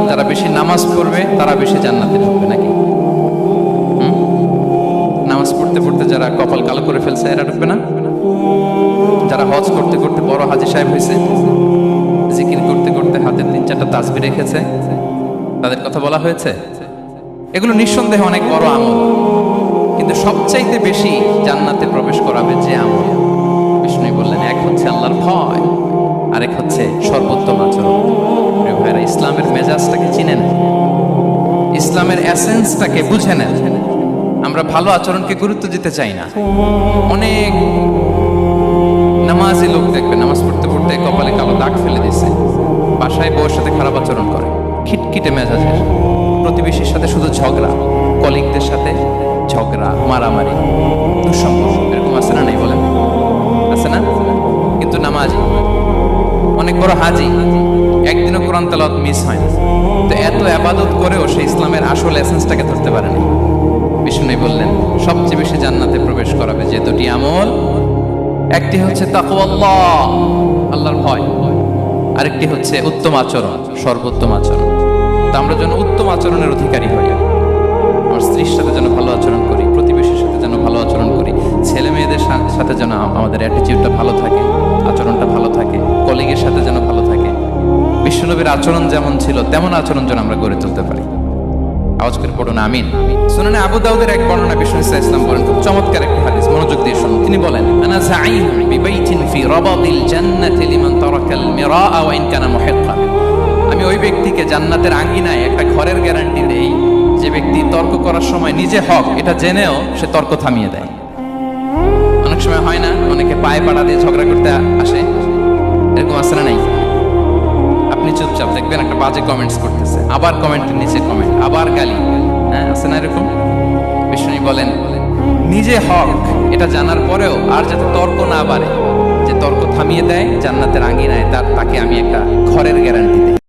যারা বেশি নামাজ পড়বে তারা বেশি জান্নাতে ঢুকবে নাকি? নামাজ পড়তে পড়তে যারা কপাল কালো করে ফেলছে এরা ঢুকবে না? যারা হজ করতে করতে বড় হাজী সাহেব হয়েছে, জিকির করতে করতে হাতে 3-4টা তাসবিহ রেখেছে, তাদের কথা বলা হয়েছে? এগুলো নিঃসন্দেহে অনেক বড় আমল, কিন্তু সবচাইতে বেশি জান্নাতে প্রবেশ করাবে যে আমল, বিষ্ণু বললেন, এক হচ্ছে আল্লাহর ভয়, আরেক হচ্ছে সর্বোত্তম আচরণ। ভাইরা, ইসলামের মেজাজটাকে চিনে নেন, ইসলামের এসেন্সটাকে বুঝে নেন। আমরা ভালো আচরণকে গুরুত্ব দিতে চাই না। অনেক নামাজি লোক দেখবে নামাজ পড়তে পড়তে কপালে কালো দাগ ফেলে দিছে, বাসায় বউয়ের সাথে খারাপ আচরণ করে, খিটখিটে মেজাজের, প্রতিবেশীর সাথে শুধু ঝগড়া, কলিগদের সাথে ঝগড়া, মারামারি, দুঃসম্পর্ক, এরকম আছে না? নাই বলেন, আছে না? কিন্তু নামাজি, অনেক বড় হাজি, একদিনও কোরআন তেলাওয়াত মিস হয় না, তো এত ইবাদত করেও সে ইসলামের আসল এসেন্সটাকে ধরতে পারেনি। বিষ্ণু বললেন, সবচেয়ে বেশি জান্নাতে প্রবেশ করাবে যে দুটি আমল, একটি হচ্ছে তাকওয়াল্লাহ, আল্লাহর ভয়, আরেকটি হচ্ছে উত্তম আচরণ, সর্বোত্তম আচরণ। তো আমরা যেন উত্তম আচরণের অধিকারী হই, আমার স্ত্রীর সাথে যেন ভালো আচরণ করি, প্রতিবেশীর সাথে যেন ভালো আচরণ করি, ছেলে মেয়েদের সাথে যেন আমাদের অ্যাটিটিউডটা ভালো থাকে, আচরণটা ভালো থাকে, কলিগের সাথে যেন ভালো থাকে। বিশ্বনবীর আচরণ যেমন ছিল তেমন আচরণ যেন আমরা গড়ে তুলতে পারি। আওয়াজ করে পড়ুন আমিন। সুনানে আবু দাউদের এক বর্ণনা, বিষ্ণু ইসলাম বলেন, খুব চমৎকার একটি হাদিস, মনোযোগ দিয়ে শুনুন। তিনি বলেন, আনা যাঈহুম বিবাইতিন ফি রাবাদিল জান্নাতি লিমান তারাকাল মিরাআ ওয়া ইন কানা মুহিক্কান। আমি ওই ব্যক্তিকে জান্নাতের আঙ্গিনায় একটা ঘরের গ্যারান্টি দেই যে ব্যক্তি তর্ক করার সময় নিজে হক এটা জেনেও সে তর্ক থামিয়ে দেয়। অনেক সময় হয় না, অনেকে পায়ে পাড়া দিয়ে ঝগড়া করতে আসে, এরকম আছে না? নাই? আপনি চুপচাপ দেখবেন একটা বাজে কমেন্টস করতেছে, আবার কমেন্টের নিচে কমেন্ট, আবার গালি, হ্যাঁ আছে না এরকম? বিষ্ণু বলেন, নিজে হক এটা জানার পরেও আর যাতে তর্ক না বাড়ে, যে তর্ক থামিয়ে দেয় জান্নাতের আঙ্গিনায়, তাকে আমি একটা ঘরের গ্যারান্টি দিই।